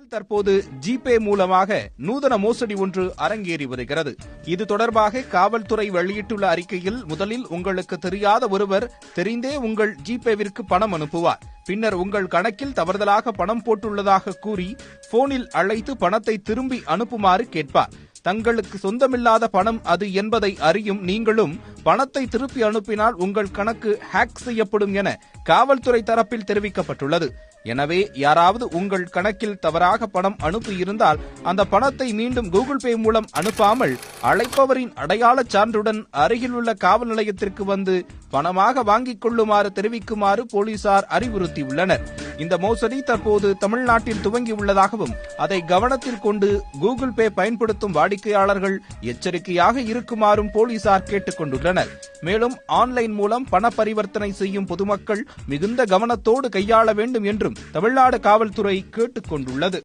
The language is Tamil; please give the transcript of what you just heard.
தமிழகத்தில் தற்போது ஜிபே மூலமாக நூதன மோசடி ஒன்று அரங்கேறி வருகிறது. இது தொடர்பாக காவல்துறை வெளியிட்டுள்ள அறிக்கையில், முதலில் உங்களுக்கு தெரியாத ஒருவர் தெரிந்தே உங்கள் ஜிபேவிற்கு பணம் அனுப்புவார். பின்னர் உங்கள் கணக்கில் தவறுதலாக பணம் போட்டுள்ளதாக கூறி போனில் அழைத்து பணத்தை திரும்பி அனுப்புமாறு கேட்பார். தங்களுக்கு சொந்தமில்லாத பணம் அது என்பதை அறியும் நீங்களும் பணத்தை திருப்பி அனுப்பினால் உங்கள் கணக்கு ஹேக் செய்யப்படும் என காவல்துறை தரப்பில் தெரிவிக்கப்பட்டுள்ளது. எனவே யாராவது உங்கள் கணக்கில் தவறாக பணம் அனுப்பியிருந்தால் அந்த பணத்தை மீண்டும் கூகுள் பே மூலம் அனுப்பாமல் அழைப்பவரின் அடையாள சான்றுடன் அருகிலுள்ள காவல் நிலையத்திற்கு வந்து பணமாக வாங்கிக் கொள்ளுமாறு தெரிவிக்குமாறு போலீசார் அறிவுறுத்தியுள்ளனர். இந்த மோசடி தற்போது தமிழ்நாட்டில் துவங்கியுள்ளதாகவும் அதை கவனத்தில் கொண்டு கூகுள் பே பயன்படுத்தும் வாடிக்கையாளர்கள் எச்சரிக்கையாக இருக்குமாறும் போலீசார் கேட்டுக் கொண்டுள்ளனர். மேலும் ஆன்லைன் மூலம் பண பரிவர்த்தனை செய்யும் பொதுமக்கள் மிகுந்த கவனத்தோடு கையாள வேண்டும் என்றும் தமிழ்நாடு காவல்துறை கேட்டுக் கொண்டுள்ளது.